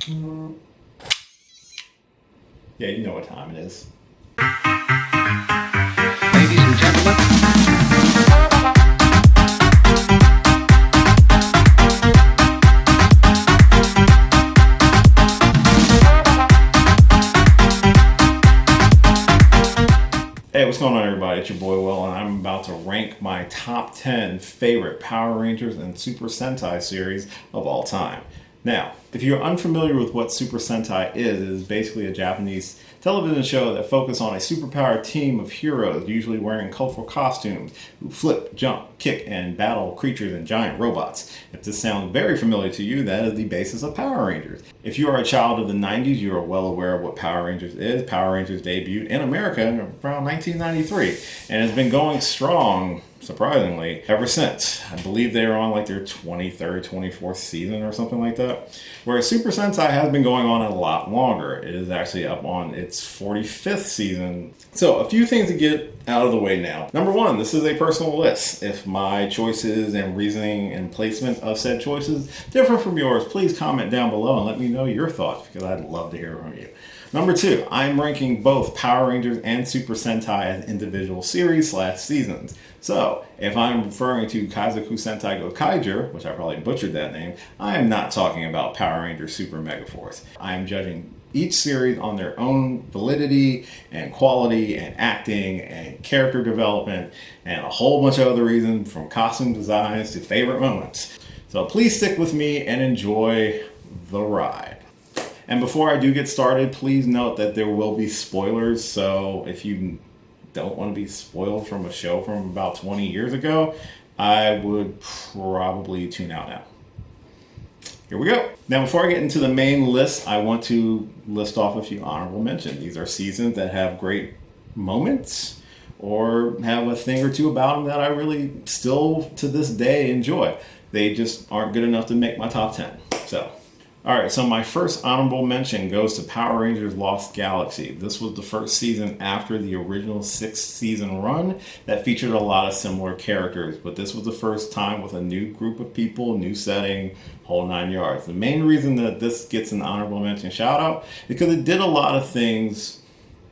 Yeah, you know what time it is. Ladies and gentlemen. Hey, what's going on, everybody? It's your boy Will, and I'm about to rank my top 10 favorite Power Rangers and Super Sentai series of all time. Now, if you're unfamiliar with what Super Sentai is, it is basically a Japanese television show that focuses on a superpowered team of heroes, usually wearing colorful costumes, who flip, jump, kick, and battle creatures and giant robots. If this sounds very familiar to you, that is the basis of Power Rangers. If you are a child of the 90s, you are well aware of what Power Rangers is. Power Rangers debuted in America around 1993 and has been going strong, surprisingly, ever since. I believe they are on like their 23rd, 24th season or something like that. Whereas Super Sentai has been going on a lot longer. It is actually up on its 45th season. So a few things to get out of the way now. Number one, this is a personal list. If my choices and reasoning and placement of said choices differ from yours, please comment down below and let me know your thoughts, because I'd love to hear from you. Number two, I'm ranking both Power Rangers and Super Sentai as individual series/seasons. So, if I'm referring to Kaizoku Sentai Go Kaiger, which I probably butchered that name, I am not talking about Power Rangers Super Megaforce. I am judging each series on their own validity and quality and acting and character development and a whole bunch of other reasons, from costume designs to favorite moments. So please stick with me and enjoy the ride. And before I do get started, please note that there will be spoilers, so if you don't want to be spoiled from a show from about 20 years ago, I would probably tune out now. Here we go. Now, before I get into the main list, I want to list off a few honorable mentions. These are seasons that have great moments or have a thing or two about them that I really still to this day enjoy. They just aren't good enough to make my top 10. Alright, so my first honorable mention goes to Power Rangers Lost Galaxy. This was the first season after the original 6-season run that featured a lot of similar characters, but this was the first time with a new group of people, new setting, whole 9 yards. The main reason that this gets an honorable mention shout out is because it did a lot of things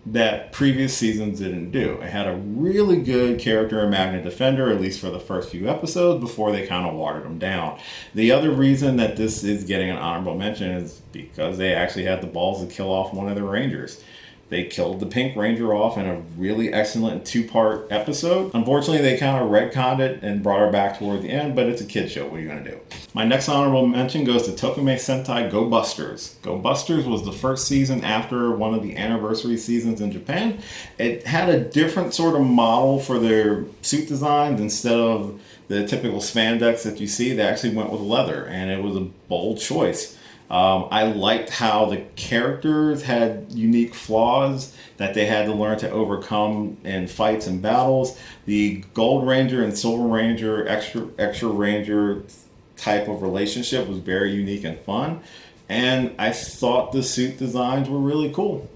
that previous seasons didn't do. It had a really good character in Magna Defender, at least for the first few episodes, before they kind of watered them down. The other reason that this is getting an honorable mention is because they actually had the balls to kill off one of the Rangers. They killed the Pink Ranger off in a really excellent 2-part episode. Unfortunately, they kind of retconned it and brought her back toward the end, but it's a kid's show. What are you going to do? My next honorable mention goes to Tokimei Sentai Go Busters. Go Busters was the first season after one of the anniversary seasons in Japan. It had a different sort of model for their suit designs. Instead of the typical spandex that you see, they actually went with leather, and it was a bold choice. I liked how the characters had unique flaws that they had to learn to overcome in fights and battles. The Gold Ranger and Silver Ranger, Extra Ranger type of relationship was very unique and fun. And I thought the suit designs were really cool.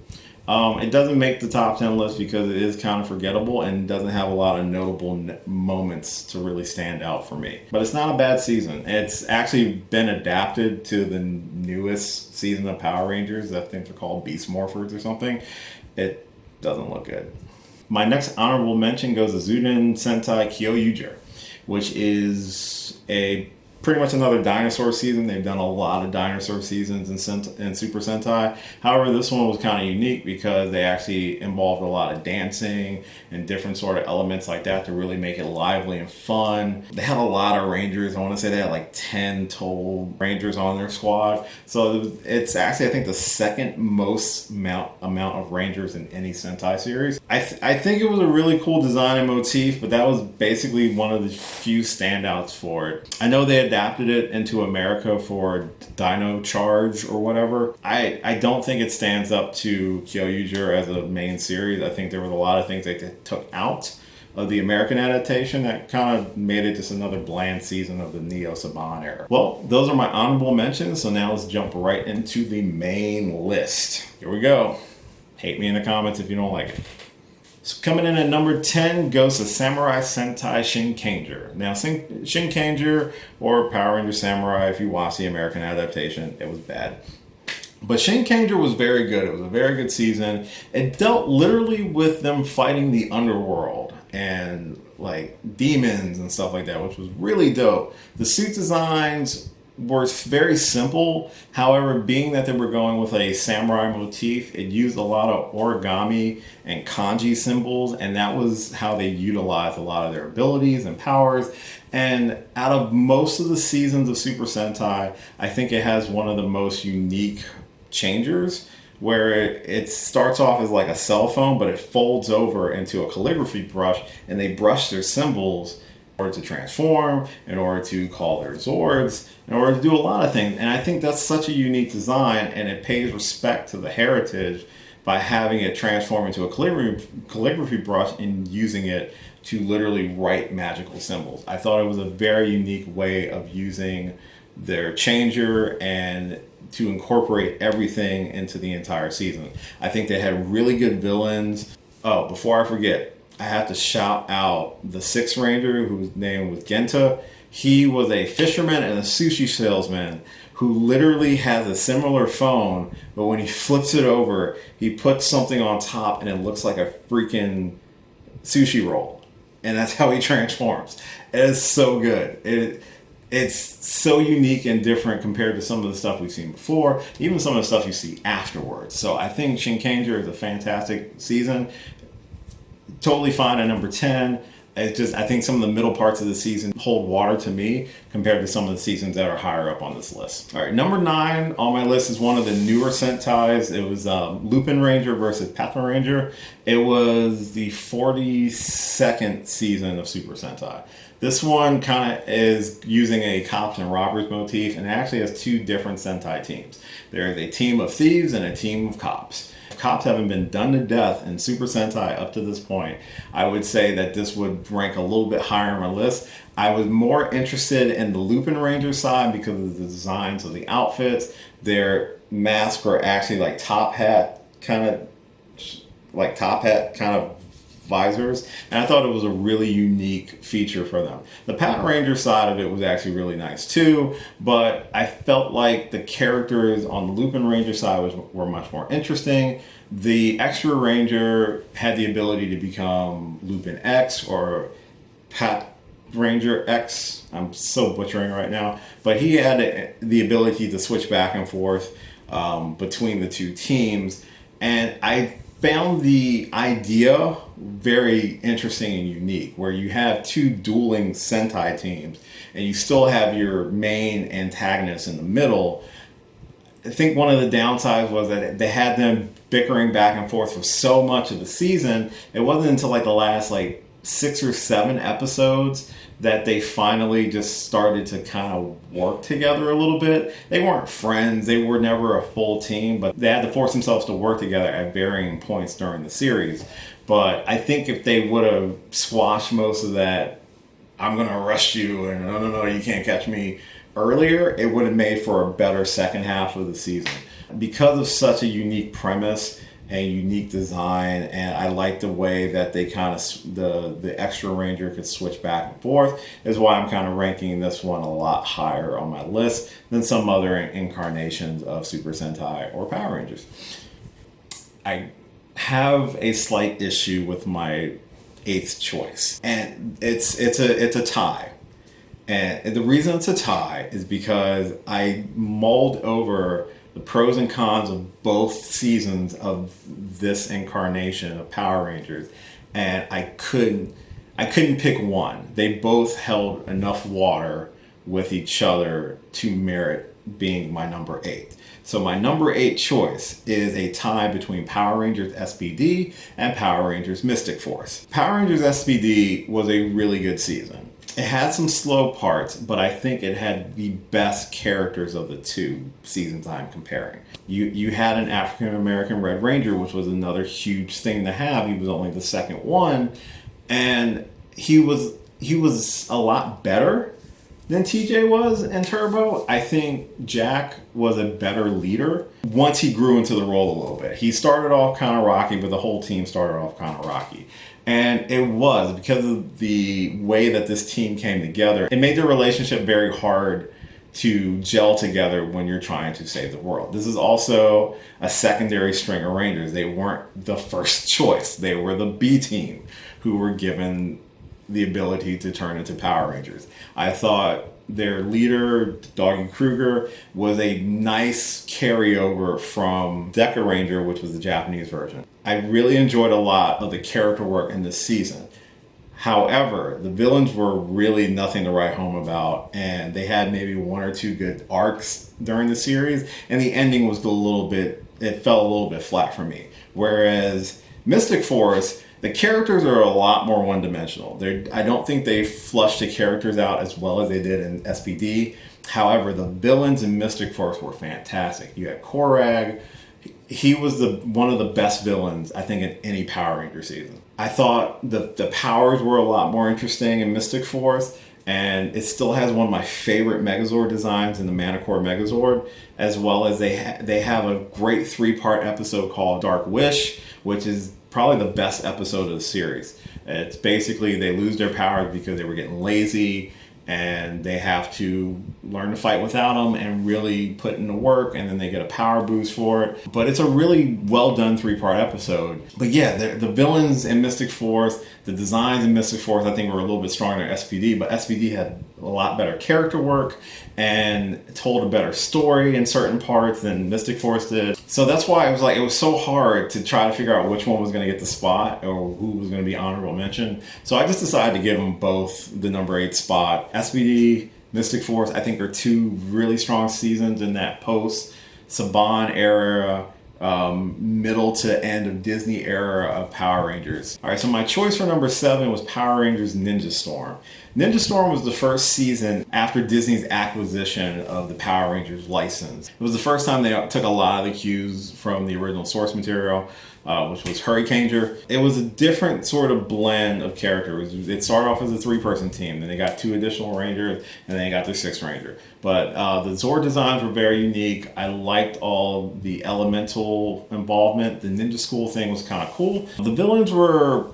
It doesn't make the top 10 list because it is kind of forgettable and doesn't have a lot of notable moments to really stand out for me. But it's not a bad season. It's actually been adapted to the newest season of Power Rangers. I think they're called Beast Morphers or something. It doesn't look good. My next honorable mention goes to Uddin Sentai Kyoryuger, which is pretty much another dinosaur season. They've done a lot of dinosaur seasons in Super Sentai. However, this one was kind of unique because they actually involved a lot of dancing and different sort of elements like that to really make it lively and fun. They had a lot of Rangers. I want to say they had like 10 total Rangers on their squad. So it's actually, I think, the second most amount of Rangers in any Sentai series. I think it was a really cool design and motif, but that was basically one of the few standouts for it. I know they adapted it into America for Dino Charge or whatever. I don't think it stands up to Kyoryuger as a main series. I think there was a lot of things that they took out of the American adaptation that kind of made it just another bland season of the Neo Saban era. Well, those are my honorable mentions, so now let's jump right into the main list. Here we go. Hate me in the comments if you don't like it. So coming in at number 10 goes to Samurai Sentai Shinkanger. Now, Shinkanger, or Power Ranger Samurai, if you watch the American adaptation, it was bad. But Shinkanger was very good. It was a very good season. It dealt literally with them fighting the underworld and like demons and stuff like that, which was really dope. The suit designs were very simple. However, being that they were going with a samurai motif, it used a lot of origami and kanji symbols, and that was how they utilized a lot of their abilities and powers. And out of most of the seasons of Super Sentai, I think it has one of the most unique changers, where it starts off as like a cell phone, but it folds over into a calligraphy brush, and they brush their symbols in order to transform, in order to call their Zords, in order to do a lot of things. And I think that's such a unique design, and it pays respect to the heritage by having it transform into a calligraphy brush and using it to literally write magical symbols. I thought it was a very unique way of using their changer and to incorporate everything into the entire season. I think they had really good villains. Oh, before I forget, I have to shout out the Sixth Ranger, whose name was Genta. He was a fisherman and a sushi salesman who literally has a similar phone, but when he flips it over, he puts something on top and it looks like a freaking sushi roll. And that's how he transforms. It is so good. It's so unique and different compared to some of the stuff we've seen before, even some of the stuff you see afterwards. So I think Shinkanger is a fantastic season. Totally fine at number 10. It's just, I think some of the middle parts of the season hold water to me compared to some of the seasons that are higher up on this list. All right, number 9 on my list is one of the newer Sentais. It was Lupin Ranger versus Pepper Ranger. It was the 42nd season of Super Sentai. This one kind of is using a cops and robbers motif, and it actually has 2 different Sentai teams. There is a team of thieves and a team of cops. Cops haven't been done to death in Super Sentai up to this point. I would say that this would rank a little bit higher on my list. I was more interested in the Lupin Ranger side because of the designs of the outfits. Their masks were actually like top hat kind of visors, and I thought it was a really unique feature for them. The Pat Ranger side of it was actually really nice too, but I felt like the characters on the Lupin Ranger side were much more interesting. The Extra Ranger had the ability to become Lupin X or Pat Ranger X. I'm so butchering right now, but he had the ability to switch back and forth between the 2 teams, and I found the idea very interesting and unique, where you have 2 dueling Sentai teams and you still have your main antagonist in the middle. I think one of the downsides was that they had them bickering back and forth for so much of the season. It wasn't until like the last 6 or 7 episodes that they finally just started to kind of work together a little bit. They weren't friends, they were never a full team, but they had to force themselves to work together at varying points during the series. But I think if they would have squashed most of that, I'm going to arrest you and no, you can't catch me earlier, it would have made for a better second half of the season. Because of such a unique premise and unique design, and I like the way that they kind of the Extra Ranger could switch back and forth, is why I'm kind of ranking this one a lot higher on my list than some other incarnations of Super Sentai or Power Rangers. I have a slight issue with my 8th choice, and it's a tie. And the reason it's a tie is because I mulled over the pros and cons of both seasons of this incarnation of Power Rangers, and I couldn't pick one. They both held enough water with each other to merit being my number 8. So my number 8 choice is a tie between Power Rangers SPD and Power Rangers Mystic Force. Power Rangers SPD was a really good season. It had some slow parts, but I think it had the best characters of the 2 seasons I'm comparing. You had an African American Red Ranger, which was another huge thing to have. He was only the second one, and he was a lot better than TJ was in Turbo. I think Jack was a better leader once he grew into the role a little bit. He started off kind of rocky, but the whole team started off kind of rocky. And it was because of the way that this team came together. It made their relationship very hard to gel together when you're trying to save the world. This is also a secondary string of Rangers. They weren't the first choice. They were the B team who were given the ability to turn into Power Rangers. I thought their leader, Doggy Kruger, was a nice carryover from Deca Ranger, which was the Japanese version. I really enjoyed a lot of the character work in this season. However, the villains were really nothing to write home about, and they had maybe one or two good arcs during the series, and the ending was it fell a little bit flat for me. Whereas Mystic Force, the characters are a lot more one-dimensional. I don't think they flushed the characters out as well as they did in SPD. However, the villains in Mystic Force were fantastic. You had Korag. He was one of the best villains, I think, in any Power Ranger season. I thought the powers were a lot more interesting in Mystic Force, and it still has one of my favorite Megazord designs in the Manicore Megazord, as well as they have a great 3-part episode called Dark Wish, which is probably the best episode of the series. It's basically they lose their powers because they were getting lazy, and they have to learn to fight without them and really put in the work, and then they get a power boost for it. But it's a really well done 3-part episode. But yeah, the villains in Mystic Force, the designs in Mystic Force, I think were a little bit stronger than SPD, but SPD had a lot better character work and told a better story in certain parts than Mystic Force did. So that's why it was so hard to try to figure out which one was going to get the spot or who was going to be honorable mention. So I just decided to give them both the number 8 spot. SPD, Mystic Force, I think are 2 really strong seasons in that post Saban era, middle to end of Disney era of Power Rangers. All right, so my choice for number 7 was Power Rangers Ninja Storm. Ninja Storm was the first season after Disney's acquisition of the Power Rangers license. It was the first time they took a lot of the cues from the original source material, which was Hurricaneger. It was a different sort of blend of characters. It started off as a 3-person team, then they got 2 additional Rangers, and then they got their 6th Ranger. But the Zord designs were very unique. I liked all the elemental involvement. The Ninja School thing was kind of cool. The villains were...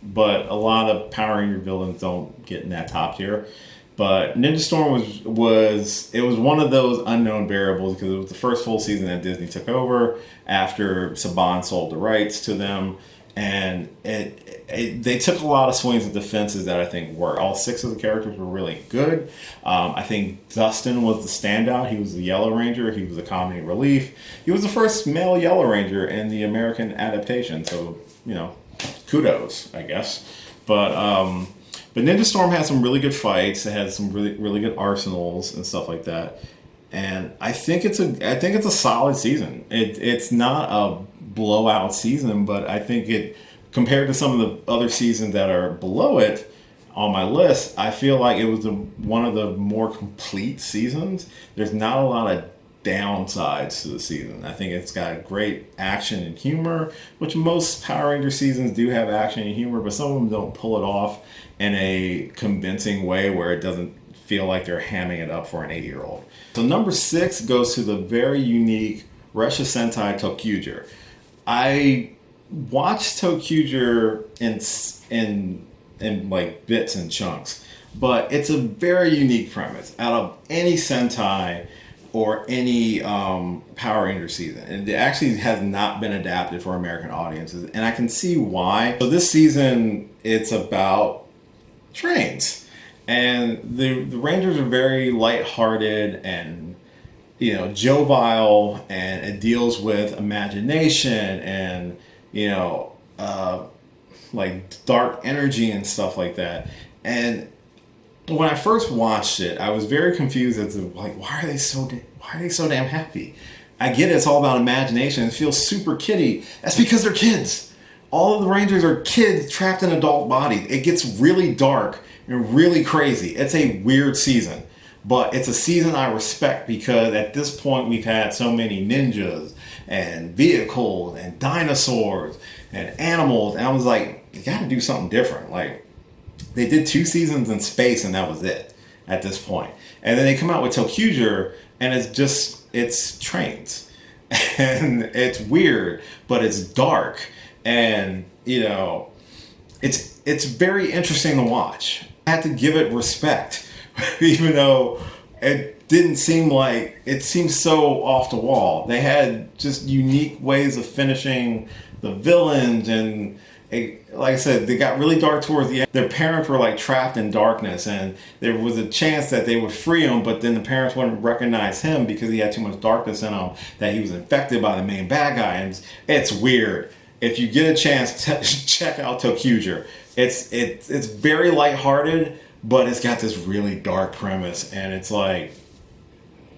but a lot of Power Ranger villains don't get in that top tier. But Ninja Storm was one of those unknown variables because it was the first full season that Disney took over after Saban sold the rights to them, and they took a lot of swings at the fences that I think worked. All 6 of the characters were really good. I think Dustin was the standout. He was the Yellow Ranger. He was the comedy relief. He was the first male Yellow Ranger in the American adaptation. So kudos, I guess. But Ninja Storm had some really good fights. It had some really, really good arsenals and stuff like that. And I think it's a solid season. It's not a blowout season, but I think it, compared to some of the other seasons that are below it on my list, I feel like it was one of the more complete seasons. There's not a lot of downsides to the season. I think it's got great action and humor, which most Power Ranger seasons do have action and humor, but some of them don't pull it off in a convincing way where it doesn't feel like they're hamming it up for an 8-year-old. So number 6 goes to the very unique Resha Sentai Tokyuger. I watched Tokyuger in like bits and chunks, but it's a very unique premise. Out of any Sentai or any Power Ranger season, and it actually has not been adapted for American audiences, and I can see why. So this season, it's about trains, and the Rangers are very lighthearted and jovial, and it deals with imagination and like dark energy and stuff like that. And when I first watched it, I was very confused as to why are they so damn happy? I get it, it's all about imagination. It feels super kiddie. That's because they're kids. All of the Rangers are kids trapped in adult bodies. It gets really dark and really crazy. It's a weird season, but it's a season I respect because at this point we've had so many ninjas and vehicles and dinosaurs and animals, and I was like, you got to do something different. Like, they did 2 seasons in space and that was it at this point. And then they come out with Tokyuger and it's trains. And it's weird, but it's dark. And, it's very interesting to watch. I had to give it respect, even though it didn't seem like, it seemed so off the wall. They had just unique ways of finishing the villains, and like I said, they got really dark towards the end. Their parents were like trapped in darkness, and there was a chance that they would free him, but then the parents wouldn't recognize him because he had too much darkness in him, that he was infected by the main bad guy. And it's weird. If you get a chance, check out Tokuger. It's very lighthearted, but it's got this really dark premise, and it's like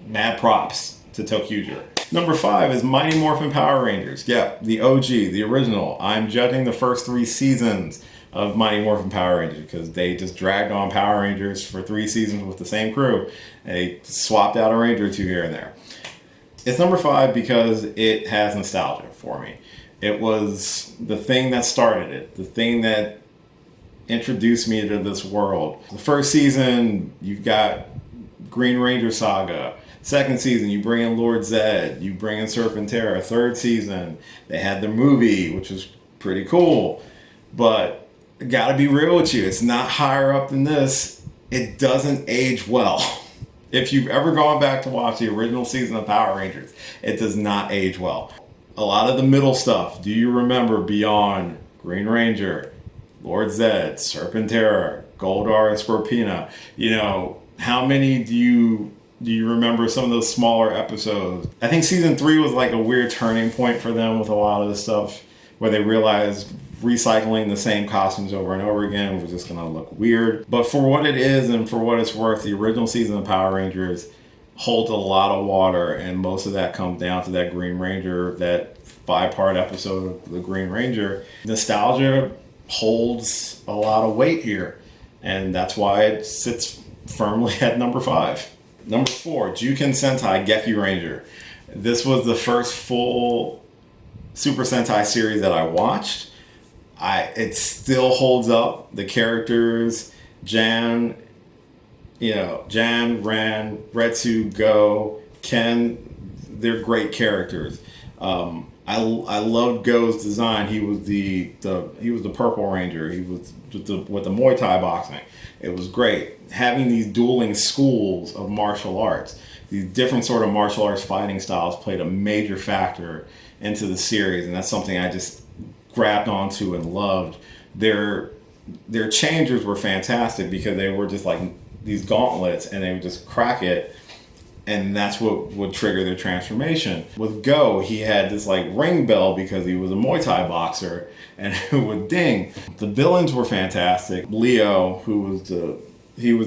mad props to Tokuger. Number 5 is Mighty Morphin Power Rangers. Yeah, the OG, the original. I'm judging the first 3 seasons of Mighty Morphin Power Rangers because they just dragged on Power Rangers for 3 seasons with the same crew. And they swapped out a Ranger or 2 here and there. It's number 5 because it has nostalgia for me. It was the thing that started it, the thing that introduced me to this world. The first season, you've got Green Ranger Saga. Second season, you bring in Lord Zed, you bring in Serpentera. Third season, they had the movie, which was pretty cool. But I gotta be real with you, it's not higher up than this. It doesn't age well. If you've ever gone back to watch the original season of Power Rangers, it does not age well. A lot of the middle stuff, do you remember beyond Green Ranger, Lord Zed, Serpentera, Goldar, and Scorpina? You know, how many do you remember some of those smaller episodes? I think season 3 was like a weird turning point for them with a lot of the stuff where they realized recycling the same costumes over and over again was just going to look weird. But for what it is and for what it's worth, the original season of Power Rangers holds a lot of water, and most of that comes down to that Green Ranger, that 5-part episode of the Green Ranger. Nostalgia holds a lot of weight here, and that's why it sits firmly at number 5. Number 4, Juken Sentai Geki Ranger. This was the first full Super Sentai series that I watched. It still holds up. The characters, Jan, Ran, Retsu, Go, Ken, they're great characters. I loved Go's design. He was the Purple Ranger. He was with the Muay Thai boxing. It was great. Having these dueling schools of martial arts, these different sort of martial arts fighting styles played a major factor into the series, and that's something I just grabbed onto and loved. Their changers were fantastic because they were just like these gauntlets, and they would just crack it, and that's what would trigger their transformation. With Go, he had this like ring bell because he was a Muay Thai boxer, and it would ding. The villains were fantastic. Leo, who was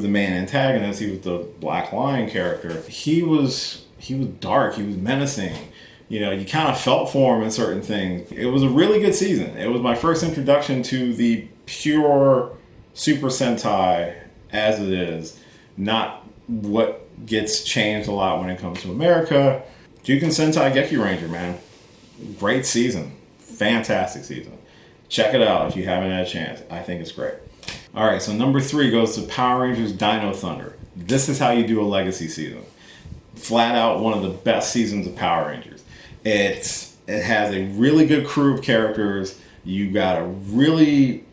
the main antagonist, he was the Black Lion character. He was dark, he was menacing. You know, you kind of felt for him in certain things. It was a really good season. It was my first introduction to the pure Super Sentai as it is, not what gets changed a lot when it comes to America. Juken Sentai Geki Ranger, man. Great season. Fantastic season. Check it out if you haven't had a chance. I think it's great. Alright, so number 3 goes to Power Rangers Dino Thunder. This is how you do a legacy season. Flat out one of the best seasons of Power Rangers. It has a really good crew of characters. You got a really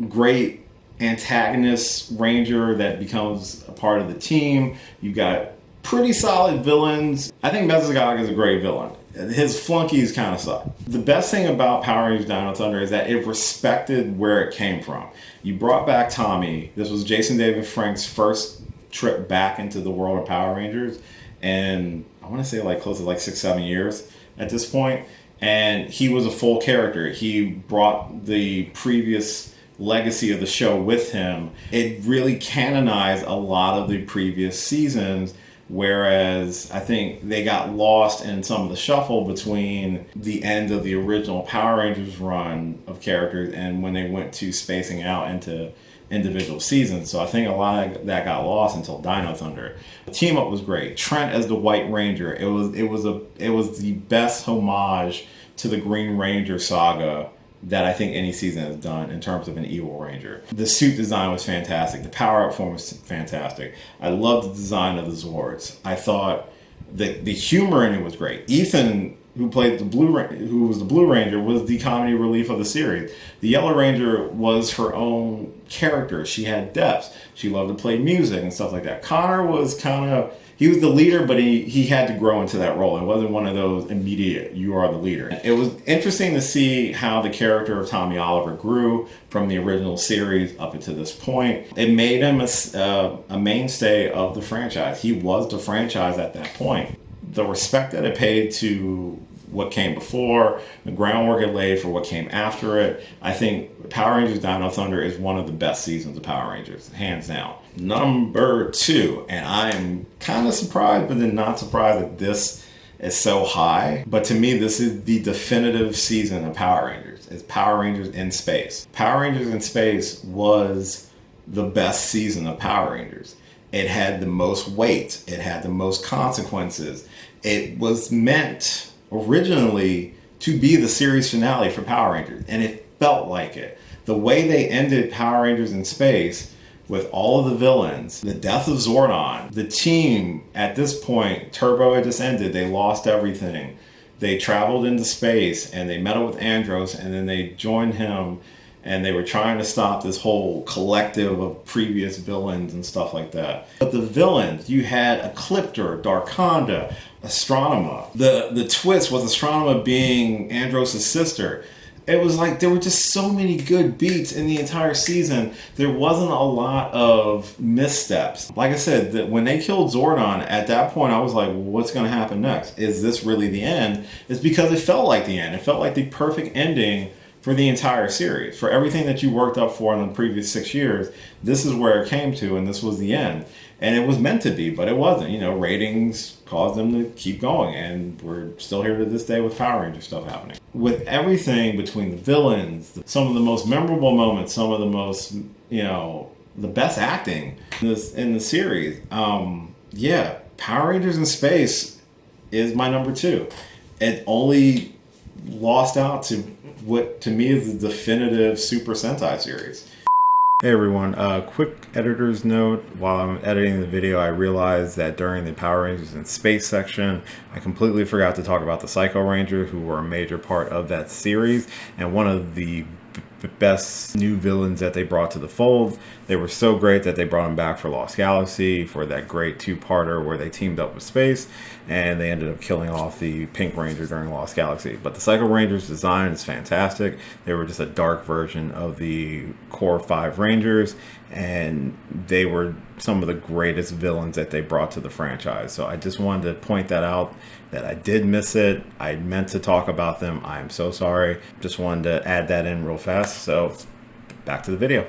great antagonist ranger that becomes a part of the team. You got pretty solid villains. I think Mesogog is a great villain. His flunkies kind of suck. The best thing about Power Rangers Dino Thunder is that it respected where it came from. You brought back Tommy. This was Jason David Frank's first trip back into the world of Power Rangers, and I want to say like close to like 6-7 years at this point. And he was a full character. He brought the previous legacy of the show with him. It really canonized a lot of the previous seasons, whereas I think they got lost in some of the shuffle between the end of the original Power Rangers run of characters and when they went to spacing out into individual seasons. So I think a lot of that got lost until Dino Thunder. The team up was great. Trent as the White Ranger. It was the best homage to the Green Ranger saga that I think any season has done in terms of an evil ranger. The suit design was fantastic. The power-up form was fantastic. I loved the design of the Zords. I thought that the humor in it was great. Ethan, who was the Blue Ranger, was the comedy relief of the series. The Yellow Ranger was her own character. She had depth. She loved to play music and stuff like that. Connor was kind of he was the leader, but he had to grow into that role. It wasn't one of those immediate, you are the leader. It was interesting to see how the character of Tommy Oliver grew from the original series up until this point. It made him a mainstay of the franchise. He was the franchise at that point. The respect that it paid to what came before, the groundwork it laid for what came after it. I think Power Rangers Dino Thunder is one of the best seasons of Power Rangers, hands down. Number 2, and I'm kind of surprised, but then not surprised that this is so high. But to me, this is the definitive season of Power Rangers. It's Power Rangers in Space. Power Rangers in Space was the best season of Power Rangers. It had the most weight. It had the most consequences. It was meant originally to be the series finale for Power Rangers, and it felt like it. The way they ended Power Rangers in Space with all of the villains, the death of Zordon, the team at this point, Turbo had just ended, they lost everything. They traveled into space and they met up with Andros, and then they joined him, and they were trying to stop this whole collective of previous villains and stuff like that. But the villains, you had Ecliptor, Darkonda, Astronema. The twist was Astronema being Andros' sister. It was like there were just so many good beats in the entire season. There wasn't a lot of missteps. Like I said, that when they killed Zordon, at that point I was like, well, what's going to happen next? Is this really the end? It's because it felt like the end. It felt like the perfect ending for the entire series. For everything that you worked up for in the previous 6 years, this is where it came to, and this was the end. And it was meant to be, but it wasn't. You know, ratings caused them to keep going, and we're still here to this day with Power Ranger stuff happening. With everything between the villains, some of the most memorable moments, some of the most, the best acting in the series. Yeah, Power Rangers in Space is my number 2. It only lost out to what to me is the definitive Super Sentai series. Hey everyone, quick editor's note. While I'm editing the video, I realized that during the Power Rangers in Space section, I completely forgot to talk about the Psycho Rangers, who were a major part of that series, and one of the best new villains that they brought to the fold. They were so great that they brought them back for Lost Galaxy, for that great 2-parter where they teamed up with Space, and they ended up killing off the Pink Ranger during Lost Galaxy. But the Psycho Rangers design is fantastic. They were just a dark version of the core 5 Rangers, and they were some of the greatest villains that they brought to the franchise. So I just wanted to point that out, that I did miss it. I meant to talk about them. I'm so sorry. Just wanted to add that in real fast. So back to the video.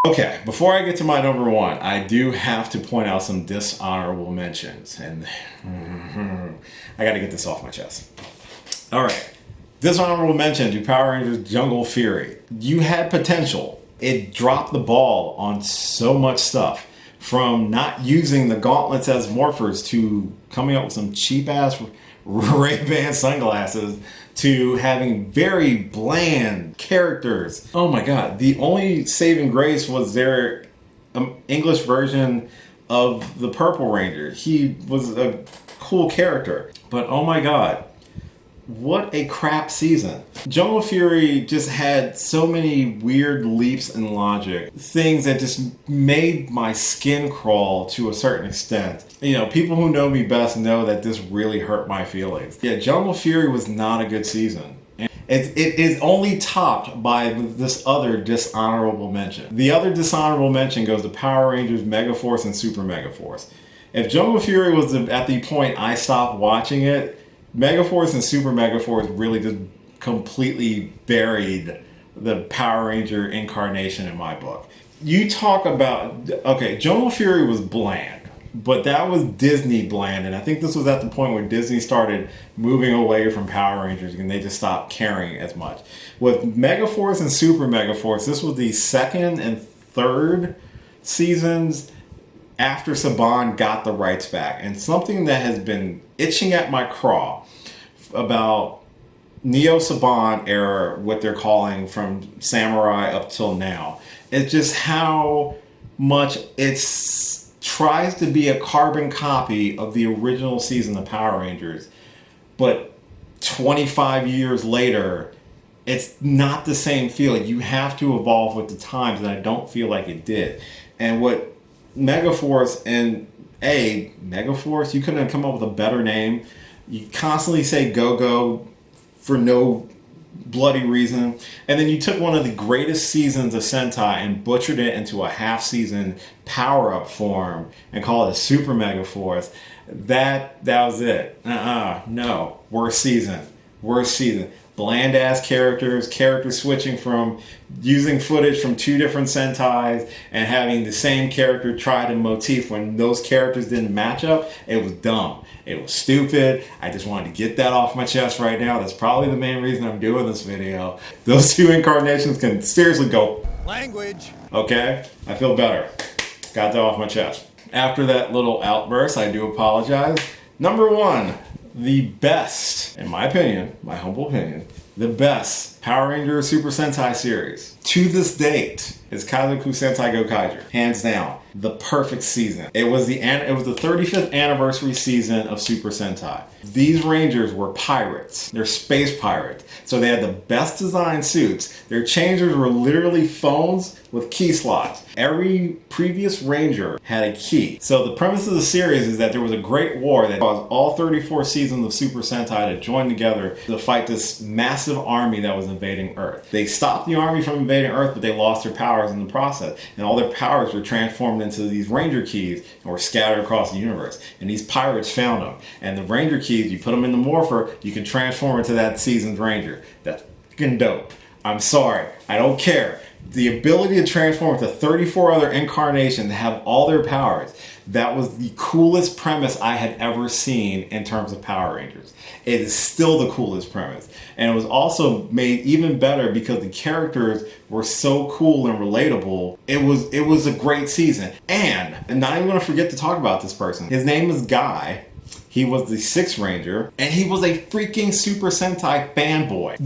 Okay, before I get to my number 1, I do have to point out some dishonorable mentions, and I got to get this off my chest. All right, dishonorable mention to Power Rangers Jungle Fury. You had potential. It dropped the ball on so much stuff, from not using the gauntlets as morphers to coming up with some cheap-ass Ray-Ban sunglasses to having very bland characters. Oh my god, the only saving grace was their English version of the Purple Ranger. He was a cool character, but oh my god, what a crap season. Jungle Fury just had so many weird leaps in logic, things that just made my skin crawl to a certain extent. You know, people who know me best know that this really hurt my feelings. Yeah, Jungle Fury was not a good season. It is only topped by this other dishonorable mention. The other dishonorable mention goes to Power Rangers Megaforce and Super Megaforce. If Jungle Fury was at the point I stopped watching it, Megaforce and Super Megaforce really just completely buried the Power Ranger incarnation in my book. You talk about, okay, Jungle Fury was bland, but that was Disney bland, and I think this was at the point where Disney started moving away from Power Rangers and they just stopped caring as much. With Megaforce and Super Megaforce, this was the second and third seasons after Saban got the rights back, and something that has been itching at my craw about Neo Saban era, what they're calling from Samurai up till now, is just how much it tries to be a carbon copy of the original season of Power Rangers, but 25 years later, it's not the same feeling. You have to evolve with the times, and I don't feel like it did. And what Megaforce and Megaforce, you couldn't have come up with a better name. You constantly say Go-Go for no bloody reason. And then you took one of the greatest seasons of Sentai and butchered it into a half-season power-up form and called it Super Megaforce. That was it. No. Worst season. Bland-ass characters switching from using footage from two different Sentais and having the same character try to motif when those characters didn't match up. It was dumb. It was stupid. I just wanted to get that off my chest right now. That's probably the main reason I'm doing this video. Those two incarnations can seriously go language. Okay? I feel better. Got that off my chest. After that little outburst, I do apologize. Number one, the best, in my opinion, my humble opinion, the best Power Ranger Super Sentai series to this date is Kazoku Sentai Gokaiger. Hands down, the perfect season. It was the 35th anniversary season of Super Sentai. These Rangers were pirates. They're space pirates. So they had the best designed suits. Their changers were literally phones with key slots. Every previous Ranger had a key. So the premise of the series is that there was a great war that caused all 34 seasons of Super Sentai to join together to fight this massive army that was invading Earth. They stopped the army from invading Earth, but they lost their powers in the process. And all their powers were transformed into these Ranger keys and were scattered across the universe. And these pirates found them. And the Ranger keys, you put them in the Morpher, you can transform into that season's Ranger. That's fucking dope. I'm sorry. I don't care. The ability to transform into 34 other incarnations to have all their powers, that was the coolest premise I had ever seen in terms of Power Rangers. It is still the coolest premise. And it was also made even better because the characters were so cool and relatable. It was a great season. And I'm not even going to forget to talk about this person. His name is Guy. He was the 6th Ranger, and he was a freaking Super Sentai fanboy.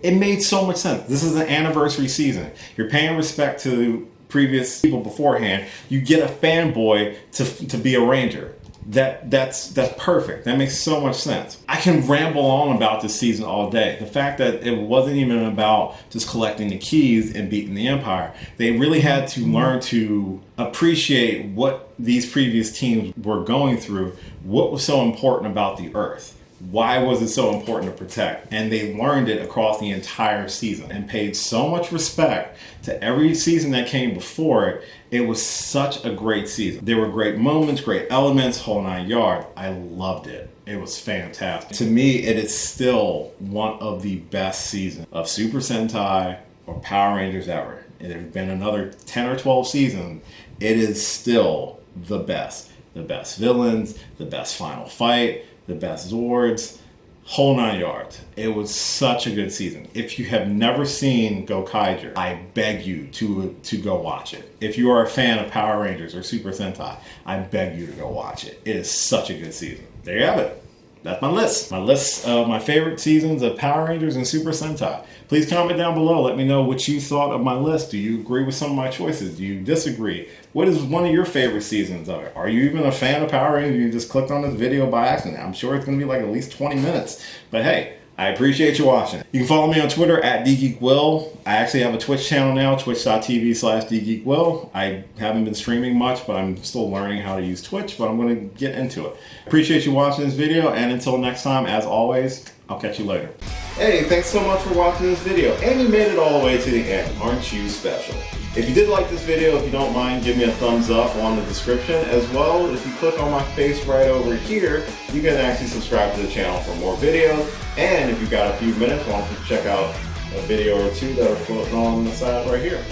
It made so much sense. This is an anniversary season. You're paying respect to previous people beforehand. You get a fanboy to be a Ranger. That's perfect. That makes so much sense. I can ramble on about this season all day. The fact that it wasn't even about just collecting the keys and beating the Empire. They really had to learn to appreciate what these previous teams were going through, what was so important about the Earth. Why was it so important to protect? And they learned it across the entire season and paid so much respect to every season that came before it. It was such a great season. There were great moments, great elements, whole 9 yards. I loved it. It was fantastic. To me, it is still one of the best seasons of Super Sentai or Power Rangers ever. And there's been another 10 or 12 seasons. It is still the best. The best villains, the best final fight, the best Zords, whole 9 yards. It was such a good season. If you have never seen Gokaiger, I beg you to go watch it. If you are a fan of Power Rangers or Super Sentai, I beg you to go watch it. It is such a good season. There you have it. That's my list. My list of my favorite seasons of Power Rangers and Super Sentai. Please comment down below. Let me know what you thought of my list. Do you agree with some of my choices? Do you disagree? What is one of your favorite seasons of it? Are you even a fan of Power Rangers? You just clicked on this video by accident. I'm sure it's going to be like at least 20 minutes. But hey, I appreciate you watching. You can follow me on Twitter at DGeekWill. I actually have a Twitch channel now, twitch.tv/DGeekWill. I haven't been streaming much, but I'm still learning how to use Twitch, but I'm going to get into it. Appreciate you watching this video, and until next time, as always, I'll catch you later. Hey, thanks so much for watching this video, and you made it all the way to the end. Aren't you special? If you did like this video, if you don't mind, give me a thumbs up on the description. As well, if you click on my face right over here, you can actually subscribe to the channel for more videos. And if you've got a few minutes, why don't you check out a video or two that are floating on the side right here.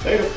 Later.